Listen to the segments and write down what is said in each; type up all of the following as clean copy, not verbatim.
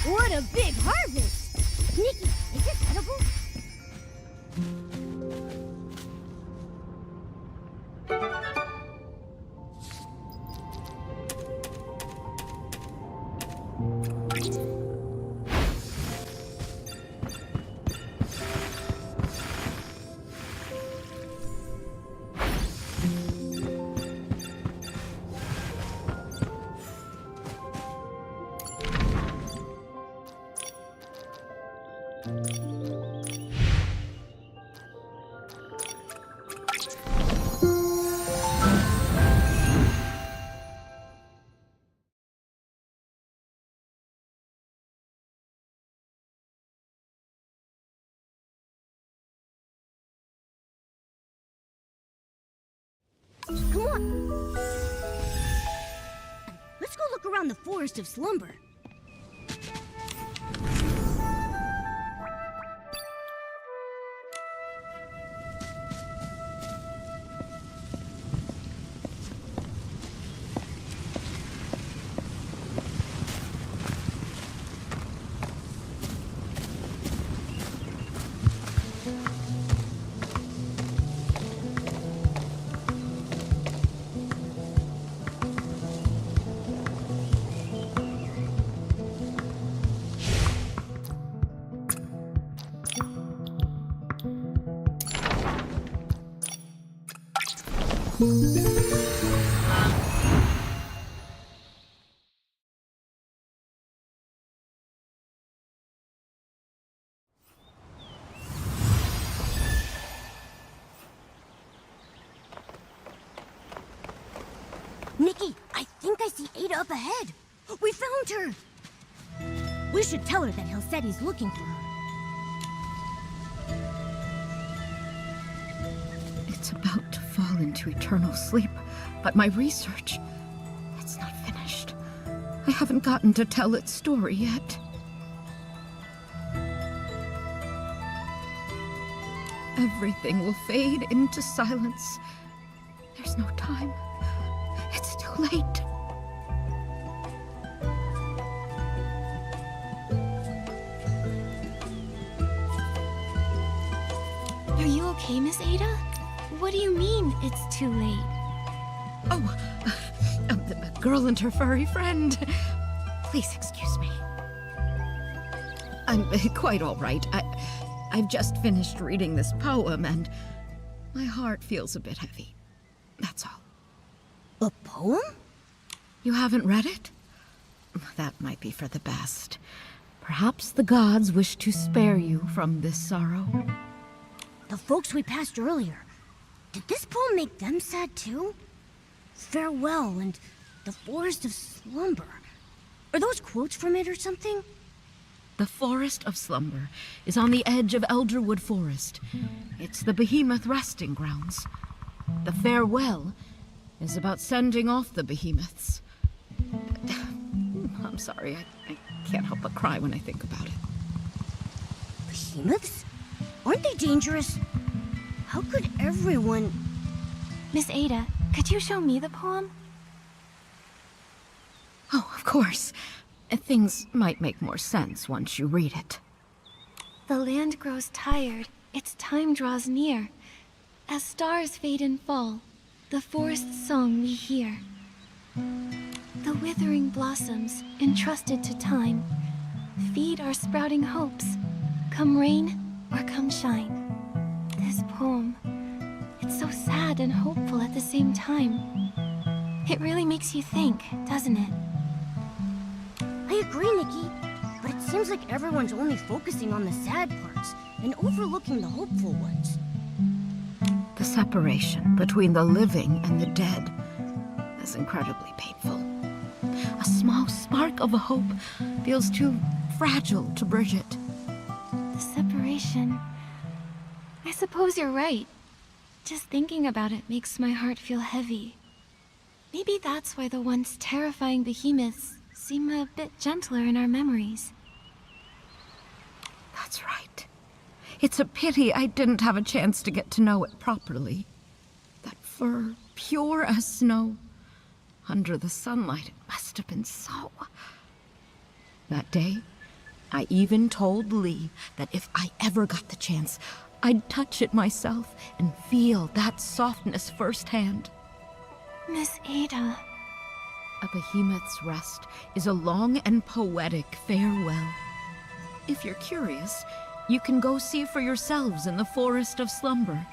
What a big harvest! Nikki, is this edible? Come on. Let's go look around the Forest of Slumber. Nikki, I think I see Ada up ahead. We found her. We should tell her that Hill said he's looking for her. It's about to fall into eternal sleep, but my research, it's not finished. I haven't gotten to tell its story yet. Everything will fade into silence. There's no time. It's too late. Are you okay, Miss Ada? What do you mean, it's too late? Oh, the girl and her furry friend. Please excuse me. I'm quite all right. I've just finished reading this poem, and my heart feels a bit heavy. That's all. A poem? You haven't read it? That might be for the best. Perhaps the gods wish to spare you from this sorrow. The folks we passed earlier. Did this poem make them sad too? Farewell and the forest of slumber. Are those quotes from it or something? The Forest of Slumber is on the edge of Elderwood Forest. It's the behemoth resting grounds. The farewell is about sending off the behemoths. I'm sorry, I can't help but cry when I think about it. Behemoths? Aren't they dangerous? How could everyone... Miss Ada, could you show me the poem? Oh, of course. Things might make more sense once you read it. The land grows tired, its time draws near. As stars fade and fall, the forest's song we hear. The withering blossoms, entrusted to time, feed our sprouting hopes, come rain or come shine. This poem, it's so sad and hopeful at the same time. It really makes you think, doesn't it? I agree, Nikki, but it seems like everyone's only focusing on the sad parts and overlooking the hopeful ones. The separation between the living and the dead is incredibly painful. A small spark of a hope feels too fragile to bridge it. The separation... I suppose you're right. Just thinking about it makes my heart feel heavy. Maybe that's why the once terrifying behemoths seem a bit gentler in our memories. That's right. It's a pity I didn't have a chance to get to know it properly. That fur, pure as snow. Under the sunlight, it must have been so... That day, I even told Lee that if I ever got the chance, I'd touch it myself and feel that softness firsthand. Miss Ada... A behemoth's rest is a long and poetic farewell. If you're curious, you can go see for yourselves in the Forest of Slumber.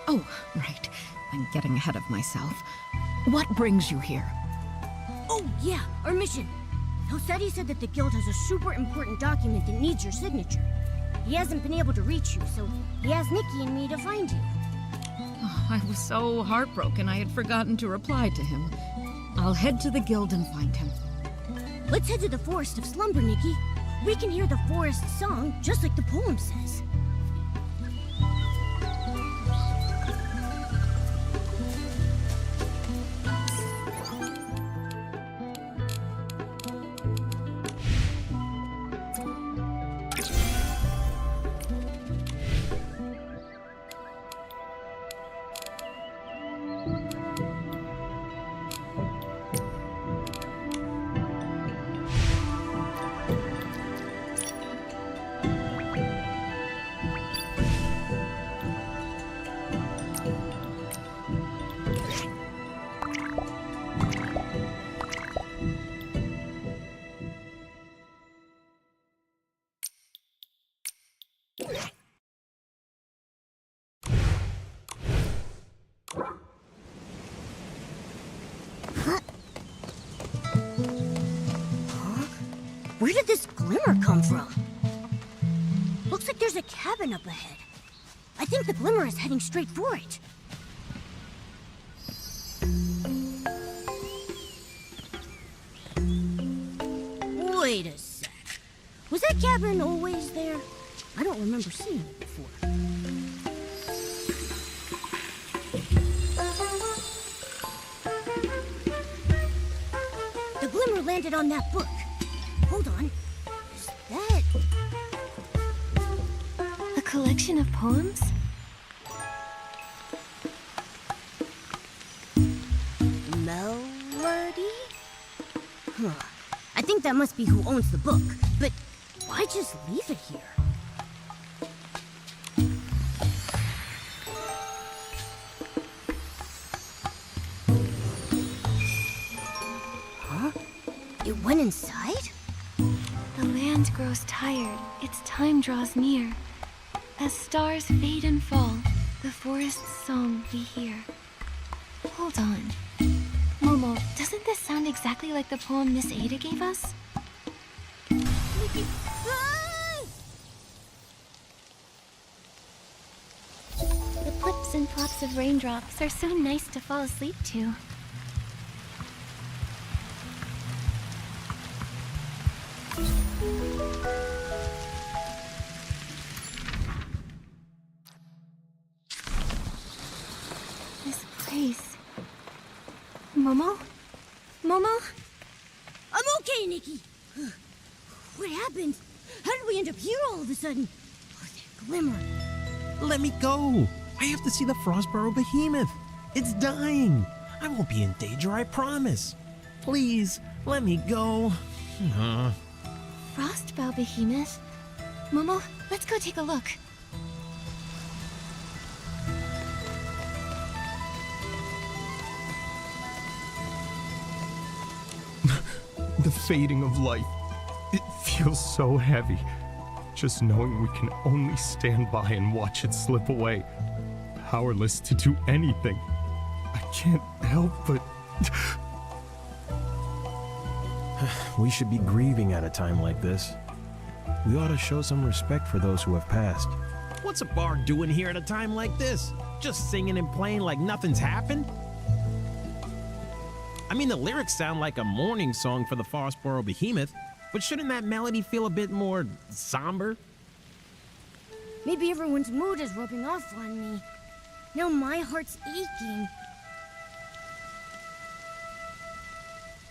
Oh, right. I'm getting ahead of myself. What brings you here? Oh, yeah, our mission. Hosetti said that the guild has a super important document that needs your signature. He hasn't been able to reach you, so he asked Nikki and me to find you. Oh, I was so heartbroken I had forgotten to reply to him. I'll head to the guild and find him. Let's head to the Forest of Slumber, Nikki. We can hear the forest song just like the poem says. Where did this glimmer come from? Looks like there's a cabin up ahead. I think the glimmer is heading straight for it. Wait a sec. Was that cabin always there? I don't remember seeing it before. landed on that book. Hold on. Is that... A collection of poems? Melody? Huh. I think that must be who owns the book, but why just leave it here? Huh? It went inside? The land grows tired, its time draws near. As stars fade and fall, the forest's song we hear. Hold on. Momo, doesn't this sound exactly like the poem Miss Ada gave us? Nikki... Ah! The plips and plops of raindrops are so nice to fall asleep to. This place... Momo? Momo? I'm okay, Nikki. What happened? How did we end up here all of a sudden? Oh, that glimmer. Let me go. I have to see the Frostborough behemoth. It's dying. I won't be in danger, I promise. Please, let me go. Frostbow behemoth? Momo, let's go take a look. The fading of life. It feels so heavy. Just knowing we can only stand by and watch it slip away. Powerless to do anything. I can't help but... We should be grieving at a time like this. We ought to show some respect for those who have passed. What's a bard doing here at a time like this? Just singing and playing like nothing's happened? I mean, the lyrics sound like a mourning song for the Frostborough behemoth, but shouldn't that melody feel a bit more somber? Maybe everyone's mood is rubbing off on me. Now my heart's aching.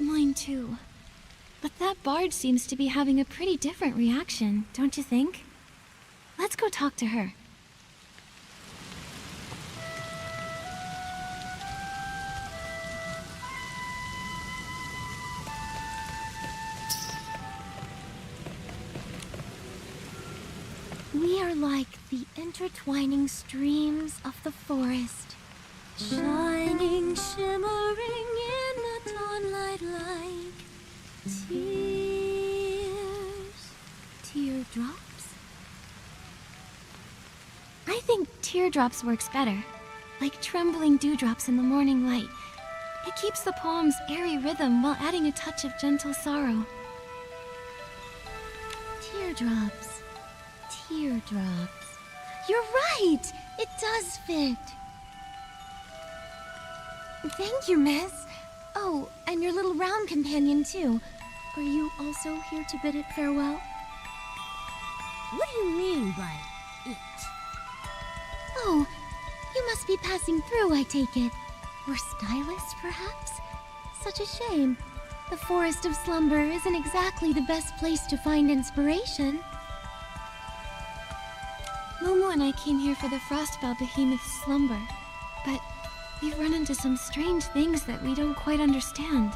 Mine too. But that bard seems to be having a pretty different reaction, don't you think? Let's go talk to her. We are like the intertwining streams of the forest, shining, shimmering in the dawnlight like teardrops? I think teardrops works better, like trembling dewdrops in the morning light. It keeps the poem's airy rhythm while adding a touch of gentle sorrow. Teardrops. Teardrops. You're right! It does fit! Thank you, miss. Oh, and your little round companion, too. Are you also here to bid it farewell? What do you mean by it? Oh, you must be passing through, I take it. Or stylists, perhaps? Such a shame. The Forest of Slumber isn't exactly the best place to find inspiration. Momo and I came here for the Frostbow Behemoth's slumber, but we've run into some strange things that we don't quite understand.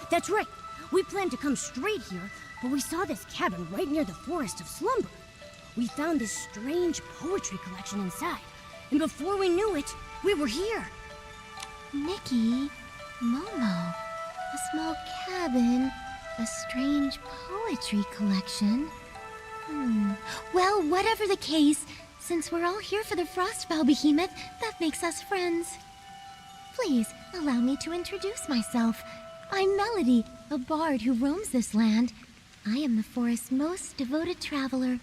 That's right. We planned to come straight here, but we saw this cabin right near the Forest of Slumber. We found this strange poetry collection inside, and before we knew it, we were here. Nikki, Momo, a small cabin, a strange poetry collection. Well, whatever the case, since we're all here for the Frostbow Behemoth, that makes us friends. Please, allow me to introduce myself. I'm Melody, a bard who roams this land. I am the forest's most devoted traveler.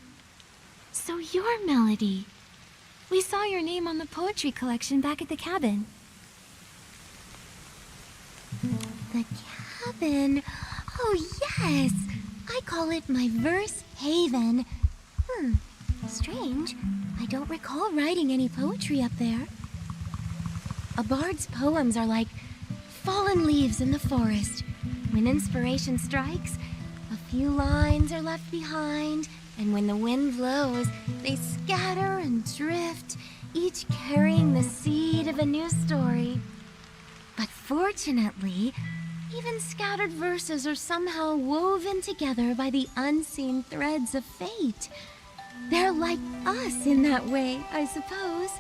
So you're Melody. We saw your name on the poetry collection back at the cabin. The cabin? Oh, yes! I call it my verse haven. Strange. I don't recall writing any poetry up there. A bard's poems are like fallen leaves in the forest. When inspiration strikes, a few lines are left behind, and when the wind blows, they scatter and drift, each carrying the seed of a new story. But fortunately, even scattered verses are somehow woven together by the unseen threads of fate. They're like us in that way, I suppose.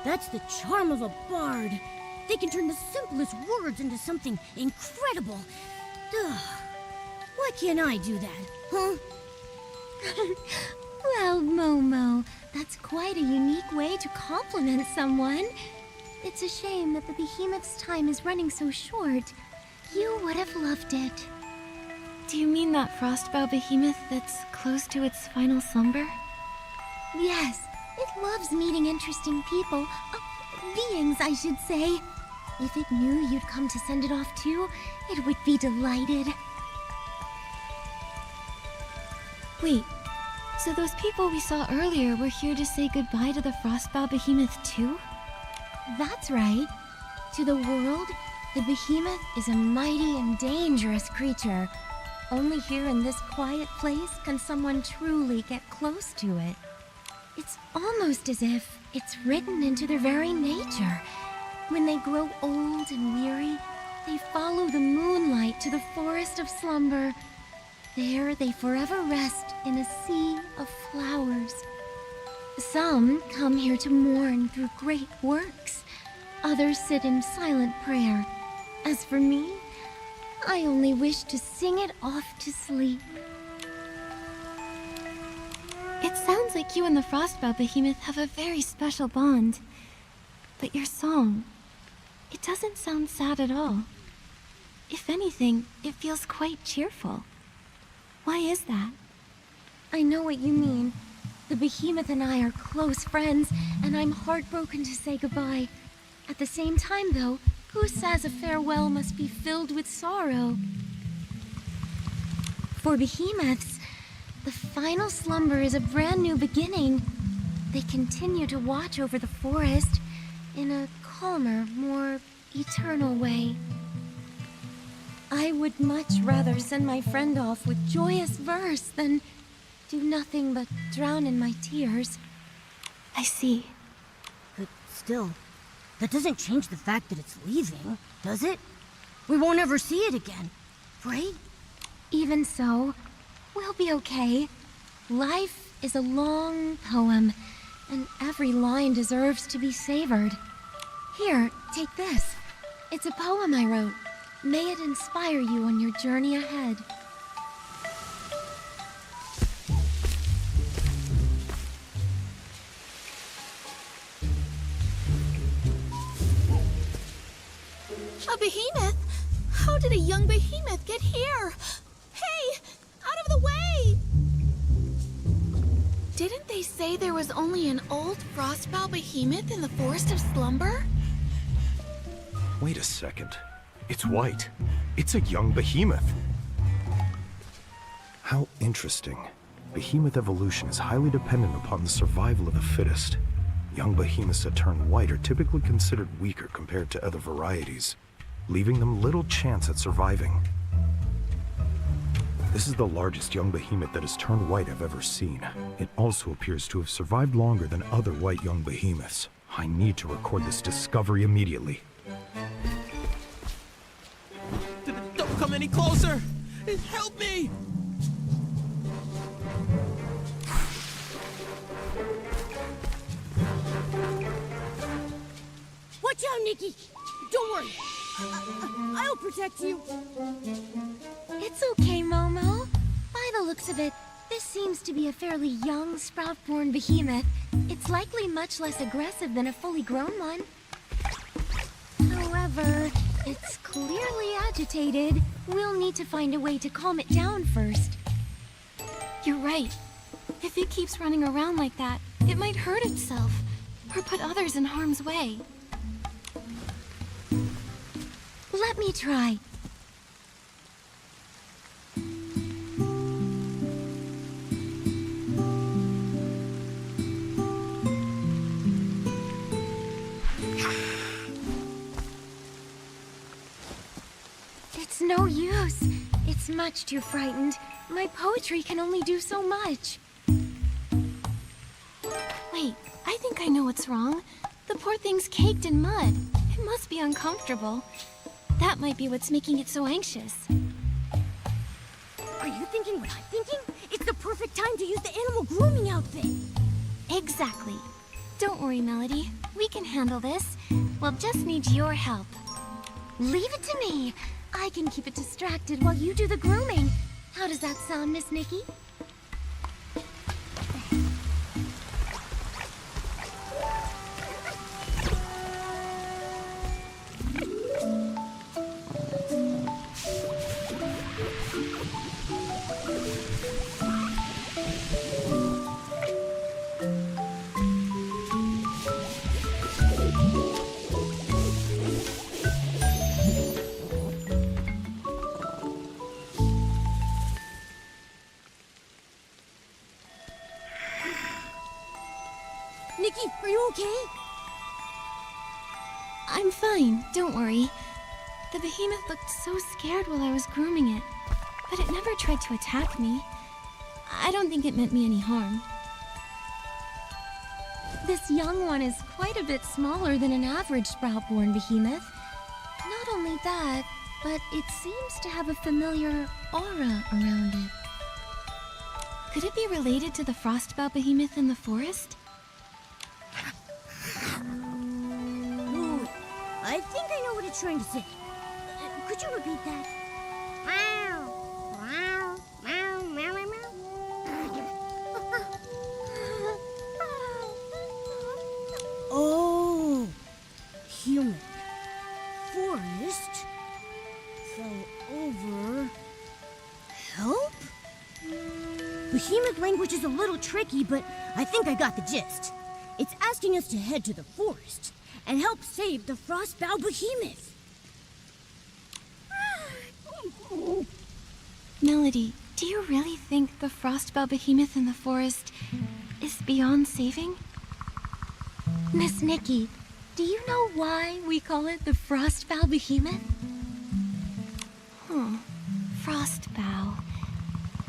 That's the charm of a bard. They can turn the simplest words into something incredible. Ugh. Why can't I do that, huh? Well, Momo, that's quite a unique way to compliment someone. It's a shame that the behemoth's time is running so short. You would have loved it. Do you mean that frostbow behemoth that's close to its final slumber? Yes, it loves meeting interesting people. Beings, I should say. If it knew you'd come to send it off too, it would be delighted. Wait, so those people we saw earlier were here to say goodbye to the frostbow behemoth too? That's right. To the world, the behemoth is a mighty and dangerous creature. Only here in this quiet place can someone truly get close to it. It's almost as if it's written into their very nature. When they grow old and weary, they follow the moonlight to the forest of slumber. There they forever rest in a sea of flowers. Some come here to mourn through great works. Others sit in silent prayer. As for me, I only wish to sing it off to sleep. It sounds like you and the frostbow behemoth have a very special bond. But your song, it doesn't sound sad at all. If anything, it feels quite cheerful. Why is that? I know what you mean. The behemoth and I are close friends, and I'm heartbroken to say goodbye. At the same time, though, who says a farewell must be filled with sorrow? For behemoths, the final slumber is a brand new beginning. They continue to watch over the forest in a calmer, more eternal way. I would much rather send my friend off with joyous verse than do nothing but drown in my tears. I see. But still, that doesn't change the fact that it's leaving, does it? We won't ever see it again, right? Even so, we'll be okay. Life is a long poem, and every line deserves to be savored. Here, take this. It's a poem I wrote. May it inspire you on your journey ahead. A behemoth? How did a young behemoth get here? Hey! Out of the way! Didn't they say there was only an old frostbow behemoth in the Forest of Slumber? Wait a second. It's white. It's a young behemoth. How interesting. Behemoth evolution is highly dependent upon the survival of the fittest. Young behemoths that turn white are typically considered weaker compared to other varieties, leaving them little chance at surviving. This is the largest young behemoth that has turned white I've ever seen. It also appears to have survived longer than other white young behemoths. I need to record this discovery immediately. Don't come any closer! Help me! Watch out, Nikki! Don't worry. I'll protect you. It's okay, Momo. By the looks of it, this seems to be a fairly young, sprout-born behemoth. It's likely much less aggressive than a fully grown one. However, it's clearly agitated. We'll need to find a way to calm it down first. You're right. If it keeps running around like that, it might hurt itself, or put others in harm's way. Let me try. much too frightened. My poetry can only do so much. Wait, I think I know what's wrong. The poor thing's caked in mud. It must be uncomfortable. That might be what's making it so anxious. Are you thinking what I'm thinking? It's the perfect time to use the animal grooming outfit. Exactly. Don't worry, Melody. We can handle this. We'll just need your help. Leave it to me. I can keep it distracted while you do the grooming. How does that sound, Miss Nikki? Nikki, are you okay? I'm fine, don't worry. The behemoth looked so scared while I was grooming it, but it never tried to attack me. I don't think it meant me any harm. This young one is quite a bit smaller than an average sprout-born behemoth. Not only that, but it seems to have a familiar aura around it. Could it be related to the frostbow behemoth in the forest? Ooh, I think I know what it's trying to say. Could you repeat that? Oh, human. Forest. Fell over. Help? Behemoth language is a little tricky, but I think I got the gist. It's asking us to head to the forest and help save the Frostbow Behemoth. Melody, do you really think the frostbow behemoth in the forest is beyond saving? Miss Nikki, do you know why we call it the frostbow behemoth? Frostbow.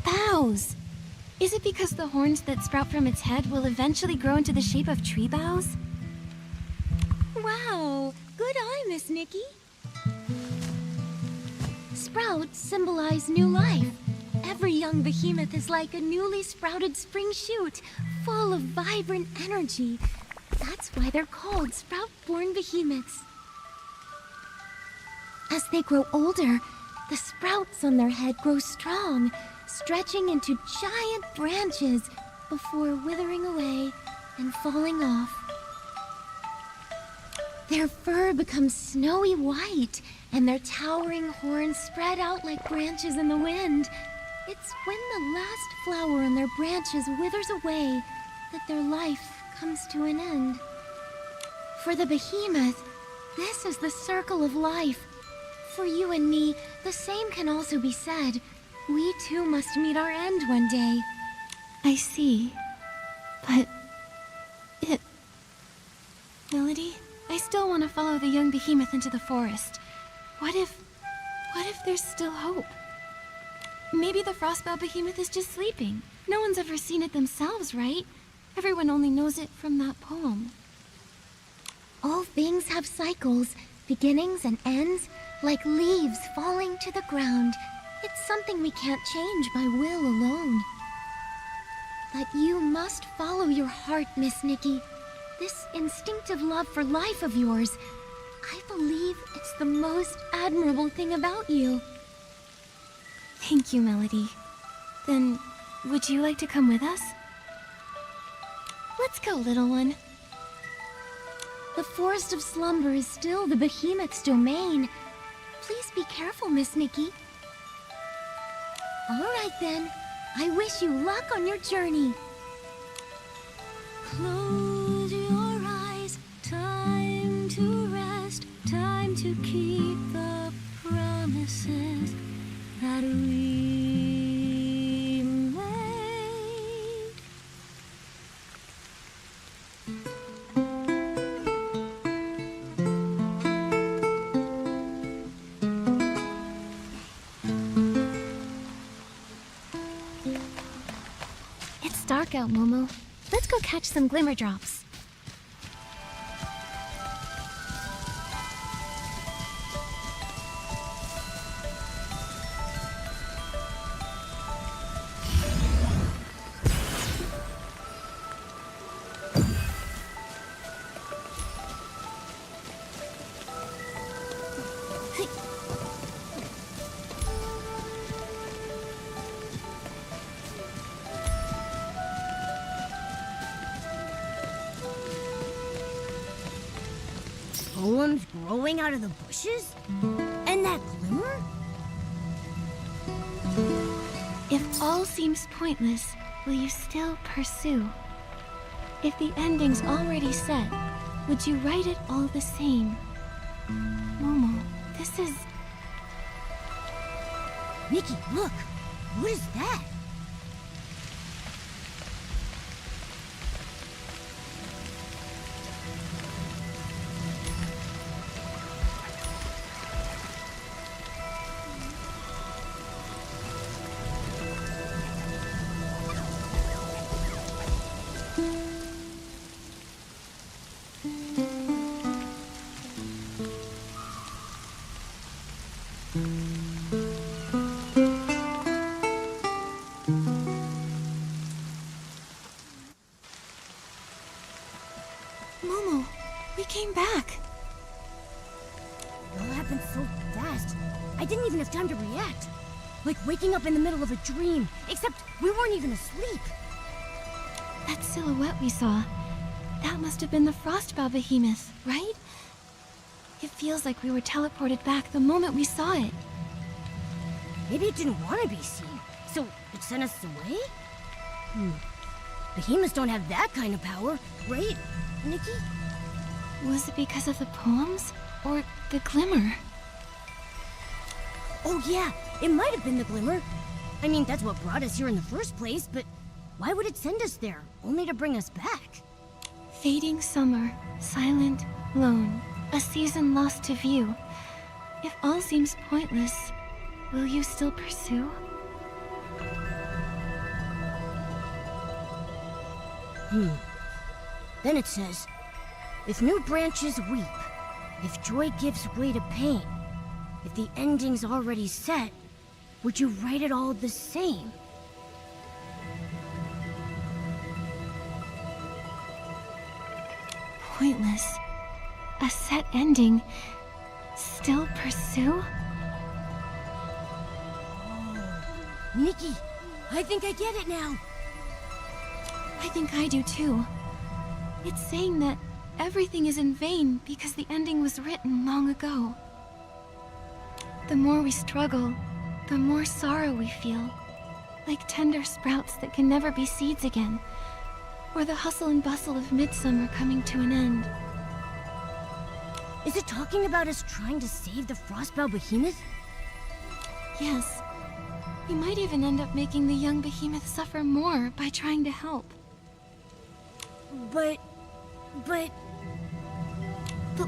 Boughs! Is it because the horns that sprout from its head will eventually grow into the shape of tree boughs? Wow! Good eye, Miss Nikki. Sprouts symbolize new life. Every young behemoth is like a newly sprouted spring shoot, full of vibrant energy. That's why they're called sprout-born behemoths. As they grow older, the sprouts on their head grow strong, stretching into giant branches before withering away and falling off. Their fur becomes snowy white, and their towering horns spread out like branches in the wind. It's when the last flower on their branches withers away that their life comes to an end. For the behemoth, this is the circle of life. For you and me, the same can also be said. We too must meet our end one day. I see. But... Melody, I still want to follow the young behemoth into the forest. What if there's still hope? Maybe the frostbow behemoth is just sleeping. No one's ever seen it themselves, right? Everyone only knows it from that poem. All things have cycles, beginnings and ends, like leaves falling to the ground. It's something we can't change by will alone. But you must follow your heart, Miss Nikki. This instinctive love for life of yours, I believe it's the most admirable thing about you. Thank you, Melody. Then, would you like to come with us? Let's go, little one. The Forest of Slumber is still the behemoth's domain. Please be careful, Miss Nikki. All right, then. I wish you luck on your journey. Close your eyes. Time to rest. Time to keep the promises that we made. dark out, Momo. Let's go catch some glimmer drops. Poems growing out of the bushes? And that glimmer? If all seems pointless, will you still pursue? If the ending's already set, would you write it all the same? Momo, this is... Nikki, look! What is that? Momo, we came back. It all happened so fast. I didn't even have time to react. Like waking up in the middle of a dream. Except we weren't even asleep. That silhouette we saw, that must have been the Frostbow behemoth, right? It feels like we were teleported back the moment we saw it. Maybe it didn't want to be seen, so it sent us away? Behemoths don't have that kind of power, right, Nikki? Was it because of the poems? Or the glimmer? Oh yeah, it might have been the glimmer. I mean, that's what brought us here in the first place, but why would it send us there, only to bring us back? Fading summer, silent, lone, a season lost to view. If all seems pointless, will you still pursue? Then it says, if new branches weep, if joy gives way to pain, if the ending's already set, would you write it all the same? Pointless. A set ending. Still pursue? Nikki, I think I get it now. I think I do too. It's saying that everything is in vain because the ending was written long ago. The more we struggle, the more sorrow we feel. Like tender sprouts that can never be seeds again. Or the hustle and bustle of midsummer coming to an end. Is it talking about us trying to save the Frostbow behemoth? Yes. We might even end up making the young behemoth suffer more by trying to help. But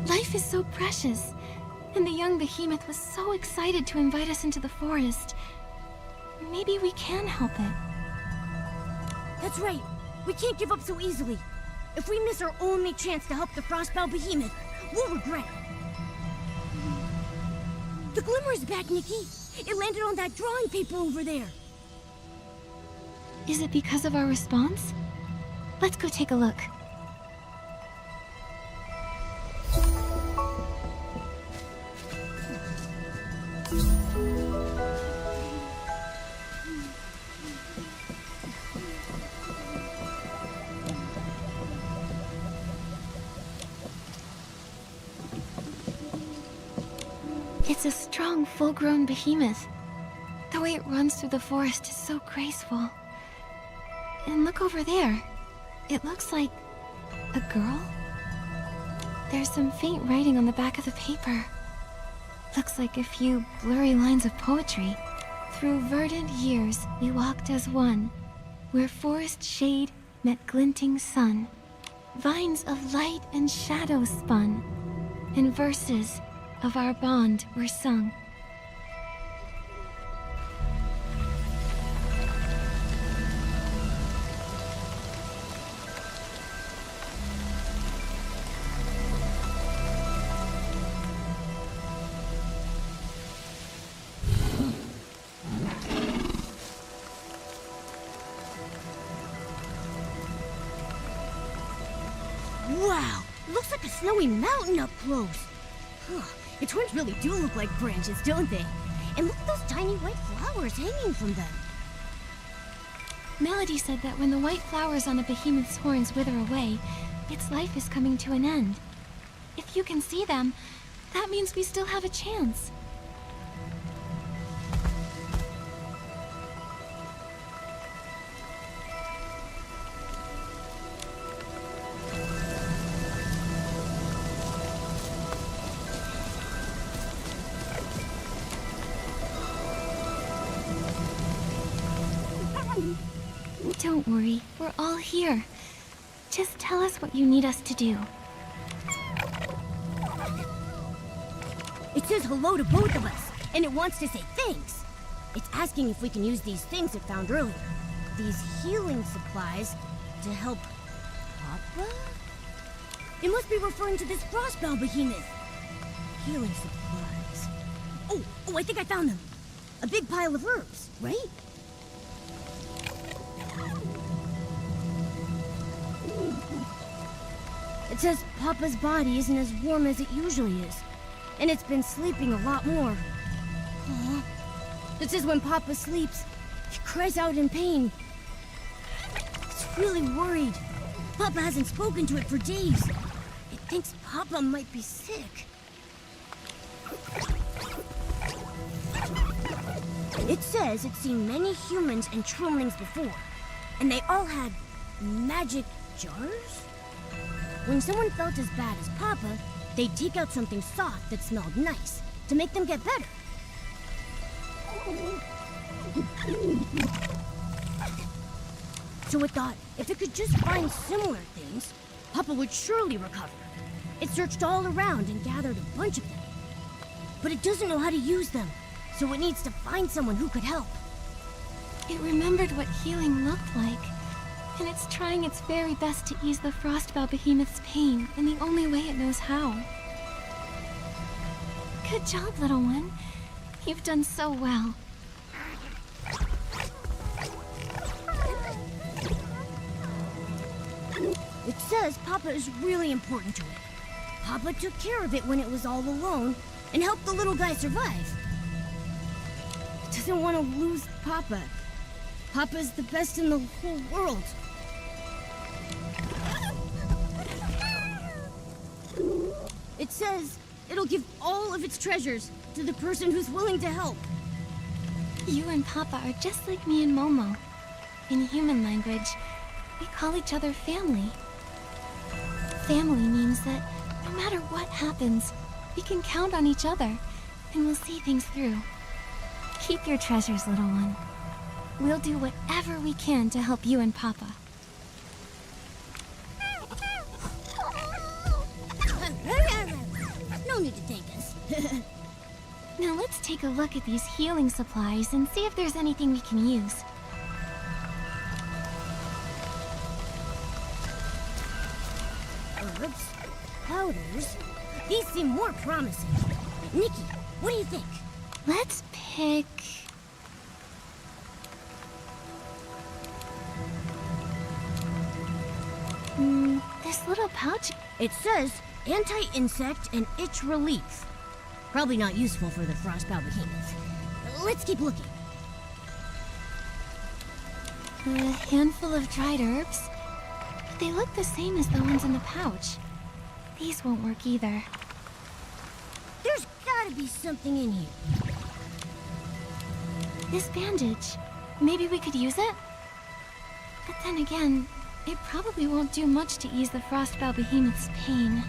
life is so precious, and the young behemoth was so excited to invite us into the forest. Maybe we can help it. that's right. We can't give up so easily. If we miss our only chance to help the Frostbow behemoth, we'll regret it. The glimmer is back, Nikki. It landed on that drawing paper over there. Is it because of our response? Let's go take a look. It's a strong, full-grown behemoth. The way it runs through the forest is so graceful. And look over there. It looks like a girl? There's some faint writing on the back of the paper. Looks like a few blurry lines of poetry. Through verdant years we walked as one, where forest shade met glinting sun. Vines of light and shadow spun, and verses of our bond were sung. looks like a snowy mountain up close. Huh. Its horns really do look like branches, don't they? And look at those tiny white flowers hanging from them. Melody said that when the white flowers on a behemoth's horns wither away, its life is coming to an end. If you can see them, that means we still have a chance. Don't worry, we're all here. Just tell us what you need us to do. It says hello to both of us, and it wants to say thanks. It's asking if we can use these things it found earlier. These healing supplies to help Papa? It must be referring to this frostbow behemoth. Healing supplies. Oh, I think I found them. A big pile of herbs, right? It says Papa's body isn't as warm as it usually is, and it's been sleeping a lot more. Aww. It says when Papa sleeps, he cries out in pain. It's really worried. Papa hasn't spoken to it for days. It thinks Papa might be sick. It says it's seen many humans and trilmings before, and they all had magic jars? When someone felt as bad as Papa, they'd take out something soft that smelled nice to make them get better. So it thought if it could just find similar things, Papa would surely recover. It searched all around and gathered a bunch of them. But it doesn't know how to use them, so it needs to find someone who could help. It remembered what healing looked like, and it's trying its very best to ease the Frostbow Behemoth's pain in the only way it knows how. Good job, little one. You've done so well. It says Papa is really important to it. Papa took care of it when it was all alone and helped the little guy survive. It doesn't want to lose Papa. Papa's the best in the whole world. It says it'll give all of its treasures to the person who's willing to help. You and Papa are just like me and Momo. In human language, we call each other family. Family means that no matter what happens, we can count on each other, and we'll see things through. Keep your treasures, little one. We'll do whatever we can to help you and Papa. No need to thank us. Now let's take a look at these healing supplies and see if there's anything we can use. Herbs, powders. These seem more promising. Nikki, what do you think? Let's pick... this little pouch. It says anti-insect and itch relief. Probably not useful for the frostbow behemoth. Let's keep looking. A handful of dried herbs. But they look the same as the ones in the pouch. These won't work either. There's gotta be something in here. This bandage. Maybe we could use it? But then again, it probably won't do much to ease the frostbow behemoth's pain.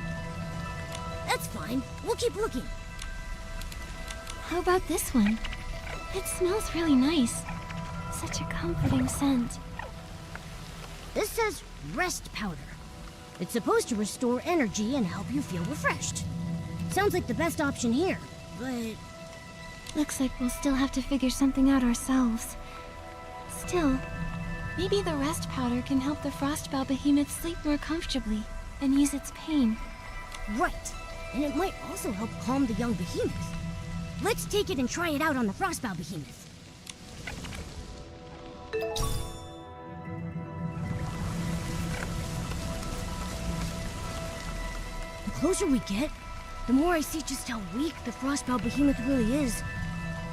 That's fine. We'll keep looking. How about this one? It smells really nice. Such a comforting scent. This says rest powder. It's supposed to restore energy and help you feel refreshed. Sounds like the best option here, but... Looks like we'll still have to figure something out ourselves. Still, maybe the rest powder can help the frostbow behemoth sleep more comfortably and ease its pain. Right. And it might also help calm the young behemoth. Let's take it and try it out on the frostbow behemoth. closer we get, the more I see just how weak the frostbound behemoth really is.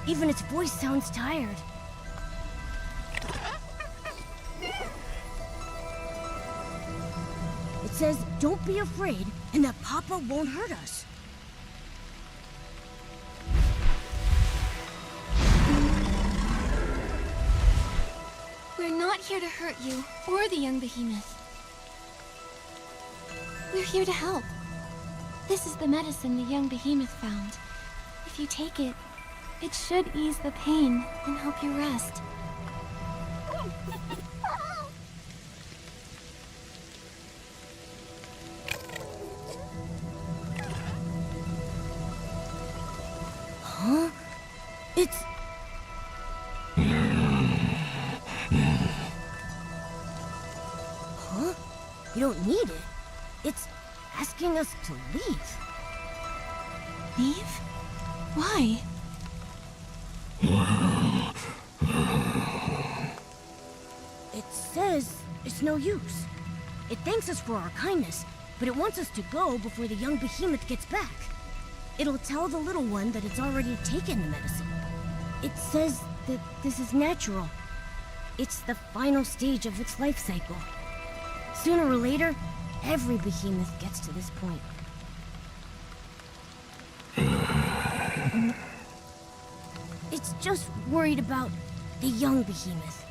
Even its voice sounds tired. It says, don't be afraid, and that Papa won't hurt us. We're not here to hurt you, or the young behemoth. We're here to help. This is the medicine the young behemoth found. If you take it, it should ease the pain and help you rest. Huh? It's... Huh? You don't need it. It's asking us to leave. Leave? Why? It says it's no use. It thanks us for our kindness, but it wants us to go before the young behemoth gets back. It'll tell the little one that it's already taken the medicine. It says that this is natural. It's the final stage of its life cycle. Sooner or later, every behemoth gets to this point. It's just worried about the young behemoth.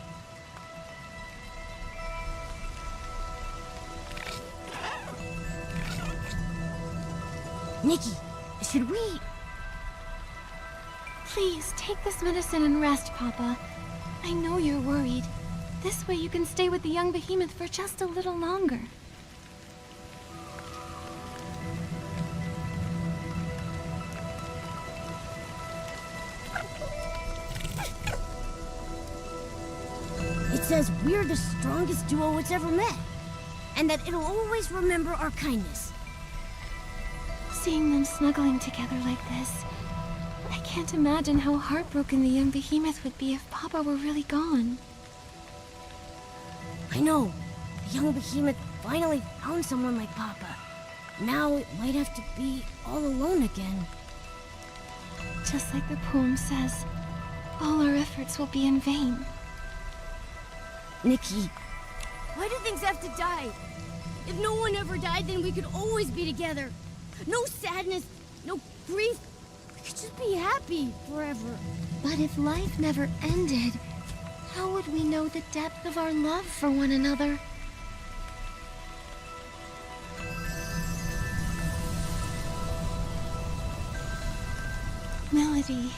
Nikki, should we... Please, take this medicine and rest, Papa. I know you're worried. This way you can stay with the young behemoth for just a little longer. It says we're the strongest duo it's ever met, and that it'll always remember our kindness. Seeing them snuggling together like this, I can't imagine how heartbroken the young behemoth would be if Papa were really gone. I know. The young behemoth finally found someone like Papa. Now it might have to be all alone again. Just like the poem says, all our efforts will be in vain. Nikki, why do things have to die? If no one ever died, then we could always be together. No sadness, no grief. We could just be happy forever. But if life never ended, how would we know the depth of our love for one another? Melody.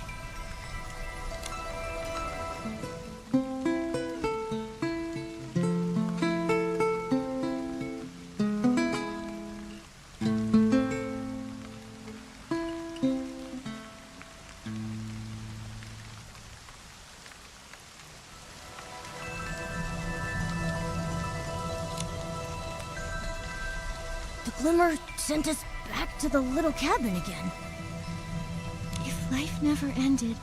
The glimmer sent us back to the little cabin again. If life never ended,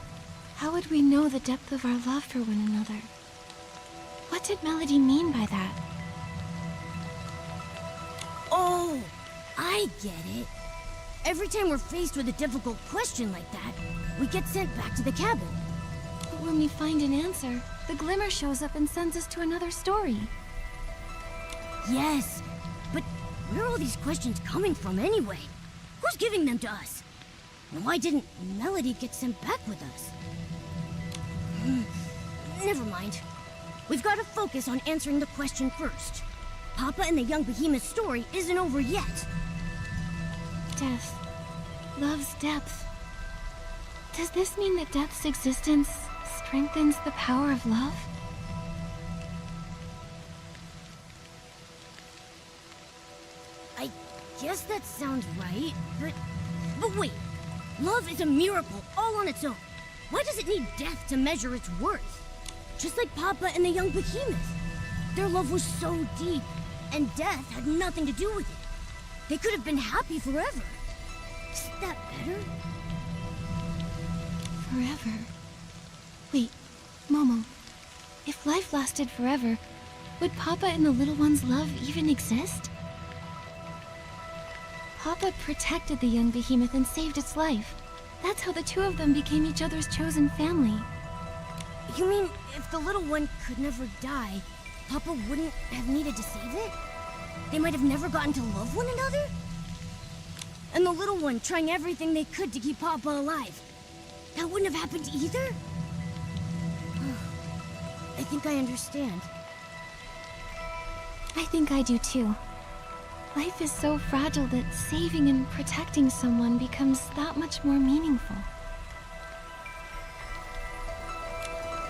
how would we know the depth of our love for one another? What did Melody mean by that? Oh, I get it. Every time we're faced with a difficult question like that, we get sent back to the cabin. But when we find an answer, the glimmer shows up and sends us to another story. Yes, but where are all these questions coming from anyway? Who's giving them to us? And why didn't Melody get sent back with us? Never mind. We've got to focus on answering the question first. Papa and the young behemoth story isn't over yet. Death. Love's depth. Does this mean that death's existence strengthens the power of love? I guess that sounds right, but wait. Love is a miracle all on its own. Why does it need death to measure its worth? Just like Papa and the young behemoth. Their love was so deep, and death had nothing to do with it. They could have been happy forever. Isn't that better? Forever. Wait, Momo. If life lasted forever, would Papa and the little one's love even exist? Papa protected the young behemoth and saved its life. That's how the two of them became each other's chosen family. You mean if the little one could never die, Papa wouldn't have needed to save it? They might have never gotten to love one another? And the little one trying everything they could to keep Papa alive. That wouldn't have happened either? I think I understand. I think I do too. Life is so fragile that saving and protecting someone becomes that much more meaningful.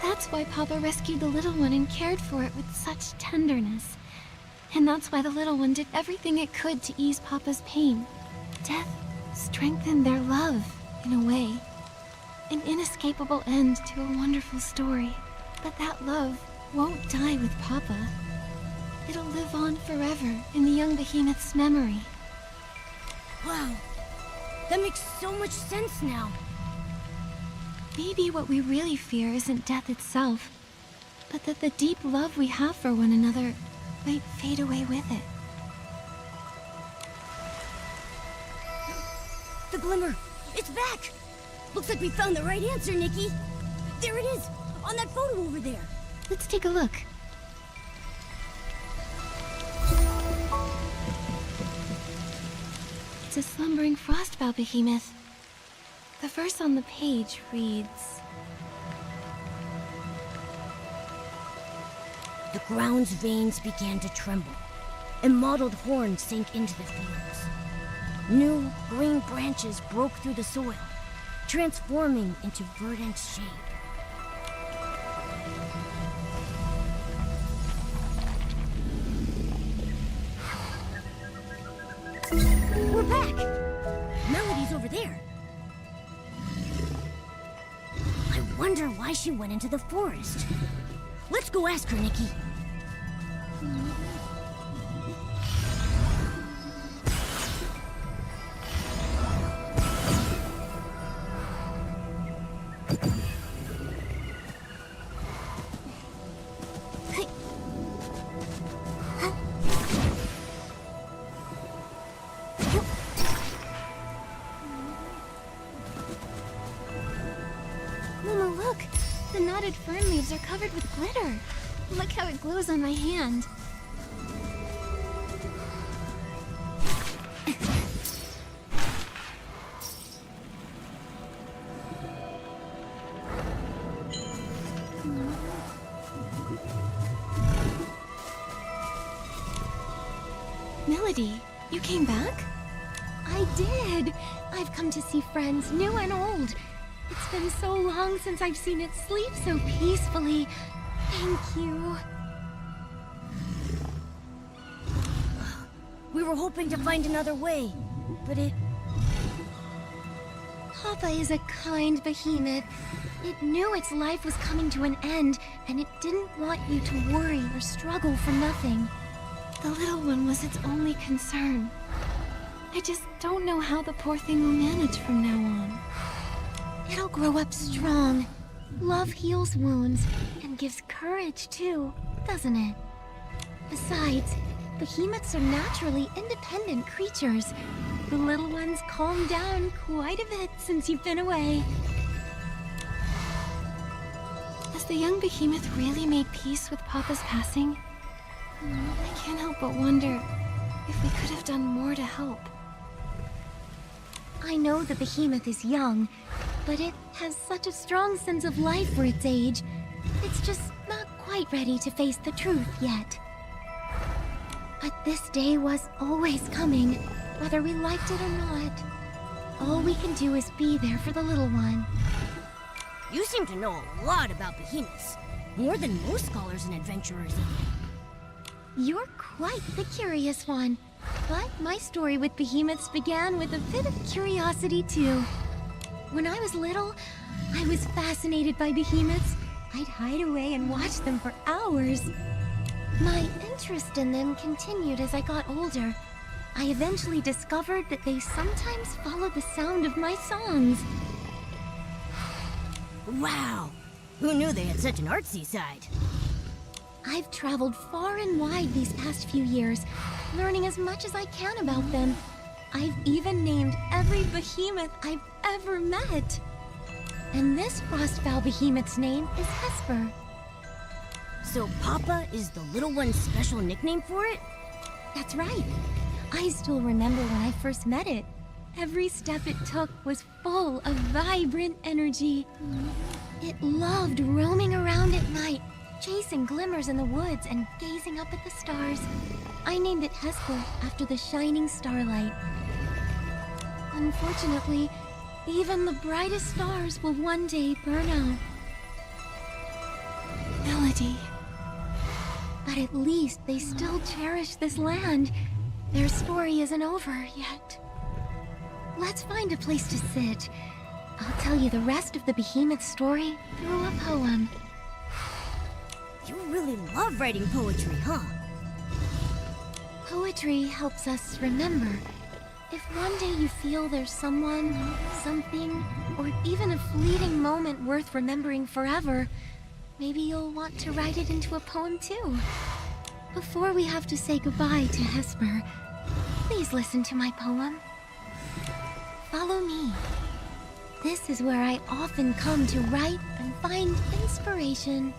That's why Papa rescued the little one and cared for it with such tenderness. And that's why the little one did everything it could to ease Papa's pain. Death strengthened their love, in a way. An inescapable end to a wonderful story. But that love won't die with Papa. It'll live on forever in the young behemoth's memory. Wow, that makes so much sense now. Maybe what we really fear isn't death itself, but that the deep love we have for one another might fade away with it. The glimmer, it's back! Looks like we found the right answer, Nikki. There it is, on that photo over there. Let's take a look. It's a slumbering frostbow behemoth. The verse on the page reads, The ground's veins began to tremble, and mottled horns sank into the fields. New, green branches broke through the soil, transforming into verdant shade. We're back! Melody's over there. I wonder why she went into the forest. Let's go ask her, Nikki. Mama, look! The knotted fern leaves are covered with glitter. Look how it glows on my hand. Melody, you came back? I did! I've come to see friends, new and old. It's been so long since I've seen it sleep so peacefully. Thank you. We were hoping to find another way, but it... Papa is a kind behemoth. It knew its life was coming to an end, and it didn't want you to worry or struggle for nothing. The little one was its only concern. I just don't know how the poor thing will manage from now on. It'll grow up strong. Love heals wounds, and gives courage too, doesn't it? Besides, behemoths are naturally independent creatures. The little one's calmed down quite a bit since you've been away. Has the young behemoth really made peace with Papa's passing? I can't help but wonder if we could have done more to help. I know the behemoth is young, but it has such a strong sense of life for its age. It's just not quite ready to face the truth yet. But this day was always coming, whether we liked it or not. All we can do is be there for the little one. You seem to know a lot about behemoths. More than most scholars and adventurers even. You're quite the curious one. But my story with behemoths began with a bit of curiosity too. When I was little, I was fascinated by behemoths. I'd hide away and watch them for hours. My interest in them continued as I got older. I eventually discovered that they sometimes follow the sound of my songs. Wow! Who knew they had such an artsy side? I've traveled far and wide these past few years, learning as much as I can about them. I've even named every behemoth I've ever met. And this Frostbow behemoth's name is Hesper. So Papa is the little one's special nickname for it? That's right. I still remember when I first met it. Every step it took was full of vibrant energy. It loved roaming around at night, chasing glimmers in the woods and gazing up at the stars. I named it Hesper after the shining starlight. Unfortunately, even the brightest stars will one day burn out. Melody. But at least they still cherish this land. Their story isn't over yet. Let's find a place to sit. I'll tell you the rest of the behemoth story through a poem. You really love writing poetry, huh? Poetry helps us remember. If one day you feel there's someone, something, or even a fleeting moment worth remembering forever, maybe you'll want to write it into a poem too. Before we have to say goodbye to Hesper, please listen to my poem. Follow me. This is where I often come to write and find inspiration.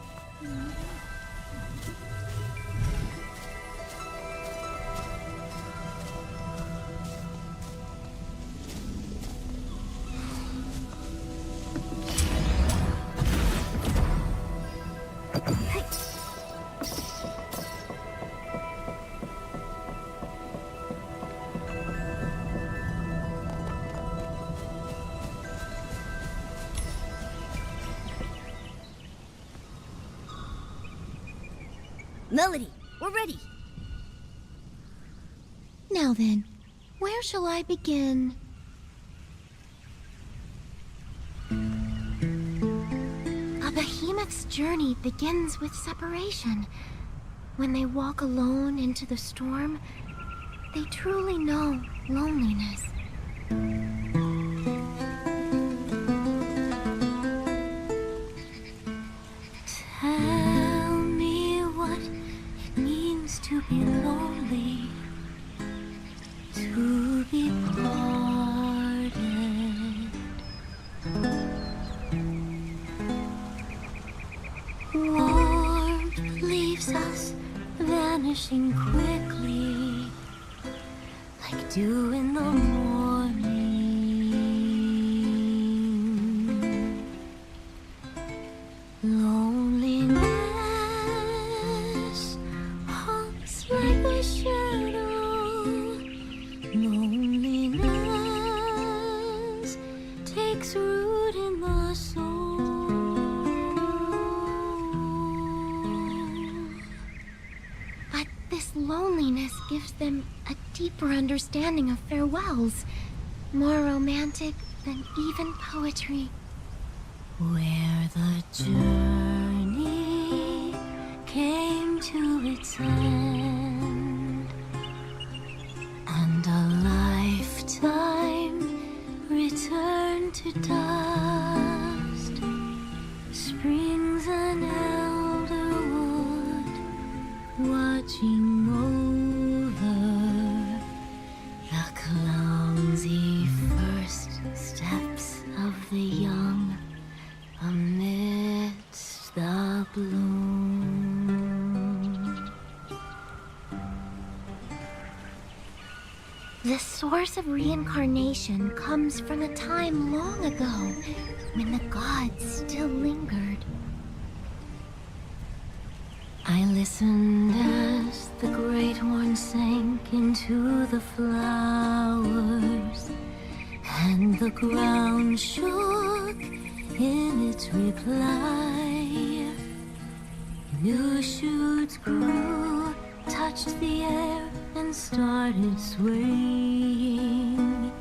Melody, we're ready. Now then, where shall I begin? A behemoth's journey begins with separation. When they walk alone into the storm, they truly know loneliness. Tell me what it means to be lonely, to be parted. Warmth leaves us vanishing quickly, like dew in the morning. Loneliness haunts like a shadow. Loneliness takes root in the soul. But this loneliness gives them a deeper understanding of farewells, more romantic than even poetry. Where the journey came to its end, and a lifetime returned to dust, springs an elder wood watching over the clumsy first steps of the young amidst the bloom. The source of reincarnation comes from a time long ago when the gods still lingered. I listened as the great horn sank into the flowers, and the ground shook in its reply. New shoots grew, touched the air, and started swaying.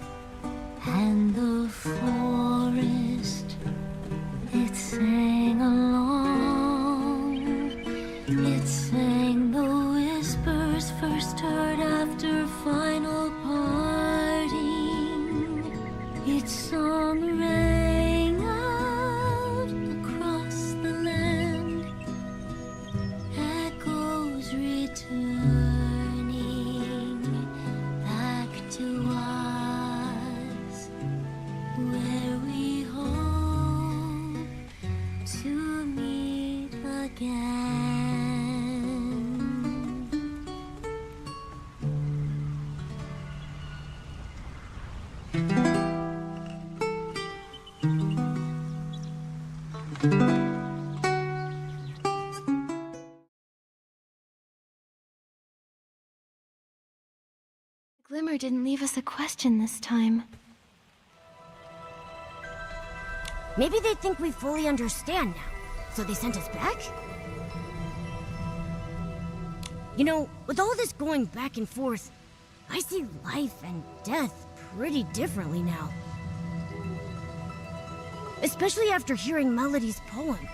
And the forest, it sang along. It sang the whispers first heard after final parting. Its song rang out across the land, echoes returning back to us. Glimmer didn't leave us a question this time. Maybe they think we fully understand now, so they sent us back? You know, with all this going back and forth, I see life and death pretty differently now. Especially after hearing Melody's poem.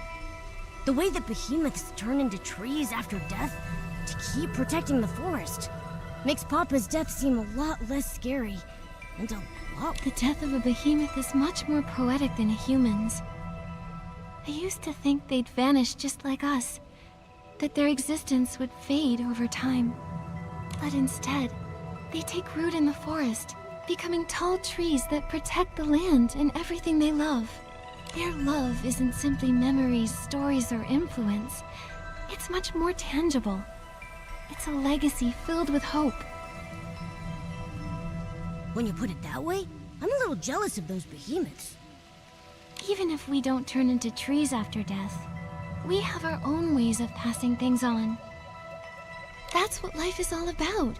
The way that behemoths turn into trees after death to keep protecting the forest makes Papa's death seem a lot less scary and a lot... The death of a behemoth is much more poetic than a human's. I used to think they'd vanish just like us, that their existence would fade over time. But instead, they take root in the forest, becoming tall trees that protect the land and everything they love. Their love isn't simply memories, stories, or influence. It's much more tangible. It's a legacy filled with hope. When you put it that way, I'm a little jealous of those behemoths. Even if we don't turn into trees after death, we have our own ways of passing things on. That's what life is all about.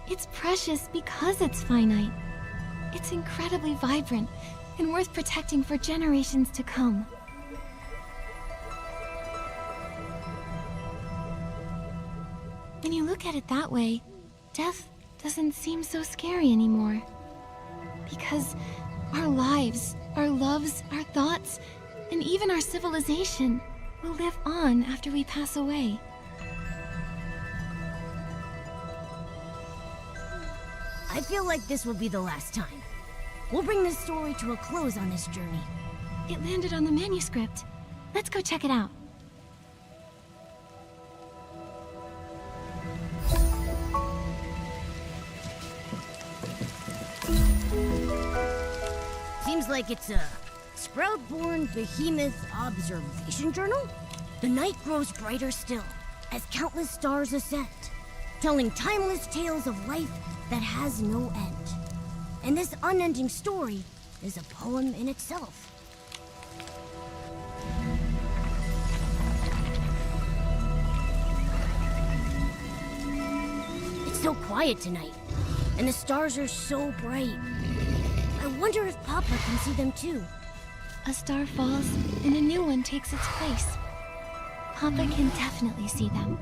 It's precious because it's finite. It's incredibly vibrant and worth protecting for generations to come. When you look at it that way, death doesn't seem so scary anymore. Because our lives, our loves, our thoughts, and even our civilization will live on after we pass away. I feel like this will be the last time. We'll bring this story to a close on this journey. It landed on the manuscript. Let's go check it out. Seems like it's a Sprout-born Behemoth Observation Journal? The night grows brighter still, as countless stars ascend, telling timeless tales of life that has no end. And this unending story is a poem in itself. It's so quiet tonight, and the stars are so bright. I wonder if Papa can see them too. A star falls, and a new one takes its place. Papa can definitely see them.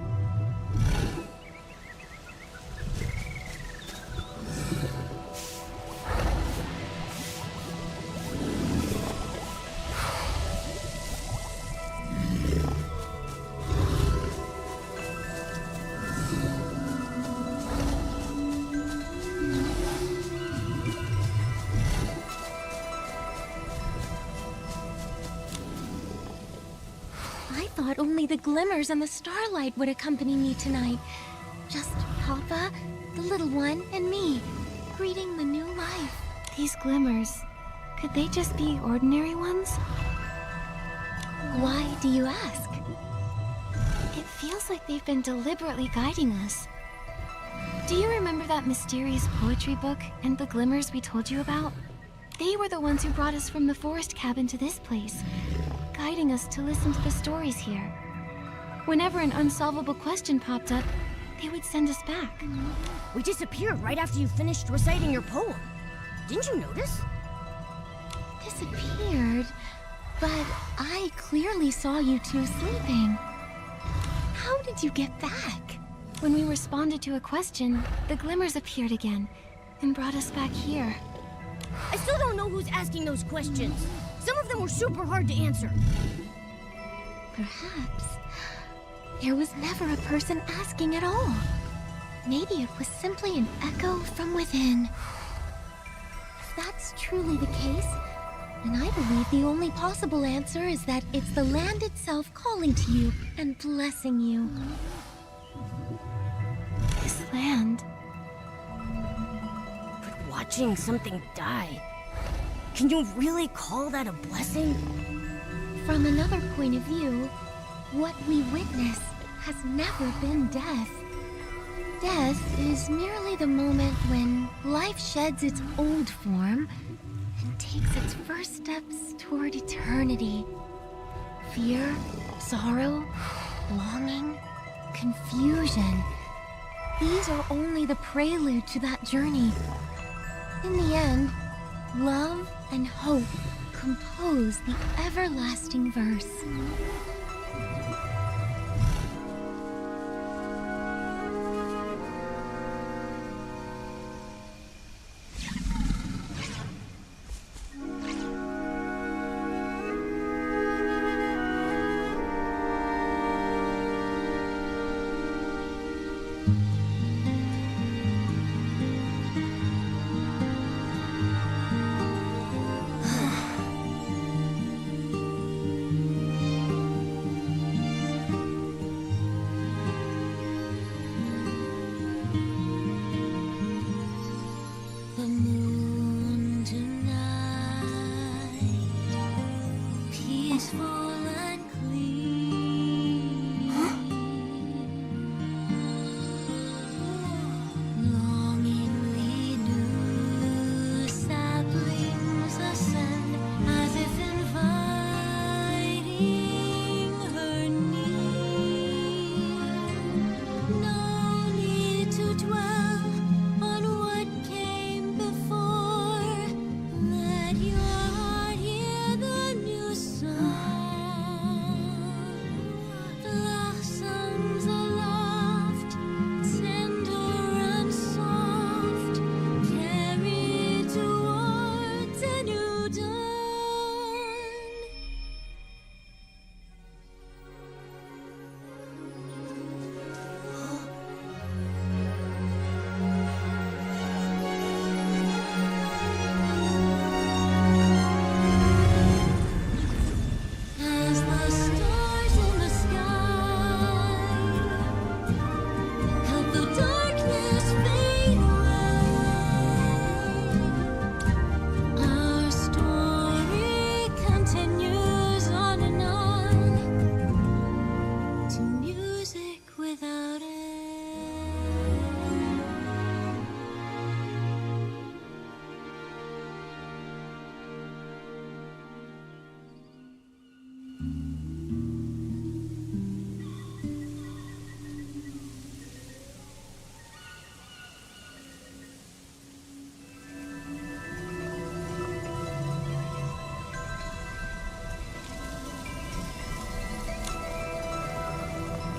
I thought only the glimmers and the starlight would accompany me tonight. Just Papa, the little one, and me, greeting the new life. These glimmers, could they just be ordinary ones? Why do you ask? It feels like they've been deliberately guiding us. Do you remember that mysterious poetry book and the glimmers we told you about? They were the ones who brought us from the forest cabin to this place, guiding us to listen to the stories here. Whenever an unsolvable question popped up, they would send us back. We disappeared right after you finished reciting your poem. Didn't you notice? Disappeared? But I clearly saw you two sleeping. How did you get back? When we responded to a question, the glimmers appeared again and brought us back here. I still don't know who's asking those questions. Some of them were super hard to answer. Perhaps there was never a person asking at all. Maybe it was simply an echo from within. If that's truly the case, then I believe the only possible answer is that it's the land itself calling to you and blessing you. This land. But watching something die, can you really call that a blessing? From another point of view, what we witness has never been death. Death is merely the moment when life sheds its old form and takes its first steps toward eternity. Fear, sorrow, longing, confusion. these are only the prelude to that journey. In the end, love and hope compose the everlasting verse. The moon tonight, peaceful and clean. Longingly new saplings ascend as if inviting her near. No need to dwell on what came before. Let your heart hear the new song. Blossoms aloft, tender and soft, carry towards a new dawn. As the stars in the sky help the darkness fade away, our story continues on and on to music without end.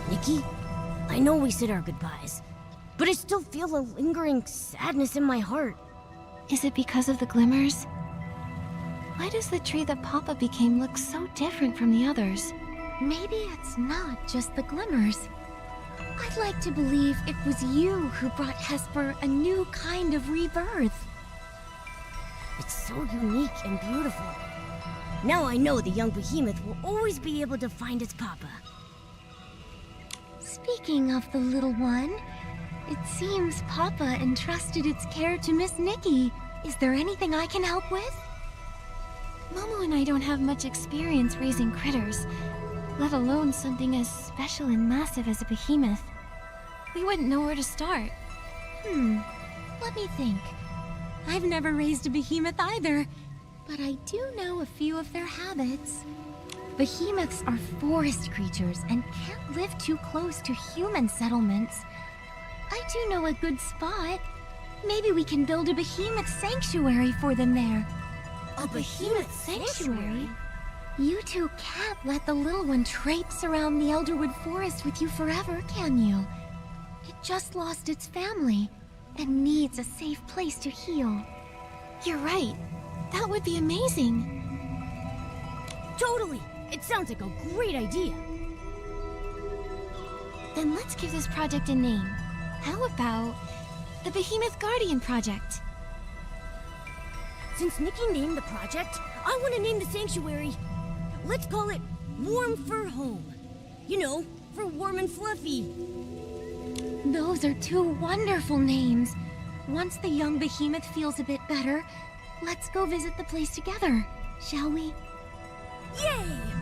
Nikki, I know we said our goodbyes, but I still feel a lingering sadness in my heart. Is it because of the glimmers? Why does the tree that Papa became look so different from the others? Maybe it's not just the glimmers. I'd like to believe it was you who brought Hesper a new kind of rebirth. It's so unique and beautiful. Now I know the young behemoth will always be able to find its papa. Speaking of the little one, it seems Papa entrusted its care to Miss Nikki. Is there anything I can help with? Momo and I don't have much experience raising critters, let alone something as special and massive as a behemoth. We wouldn't know where to start. Let me think. I've never raised a behemoth either, but I do know a few of their habits. Behemoths are forest creatures and can't live too close to human settlements. I do know a good spot. Maybe we can build a behemoth sanctuary for them there. A behemoth sanctuary? You two can't let the little one traipse around the Elderwood Forest with you forever, can you? It just lost its family and needs a safe place to heal. You're right. That would be amazing. Totally! It sounds like a great idea. Then let's give this project a name. How about the Behemoth Guardian Project? Since Nikki named the project, I want to name the sanctuary. Let's call it Warm Fur Home. You know, for warm and fluffy. Those are two wonderful names. Once the young behemoth feels a bit better, let's go visit the place together, shall we? Yay!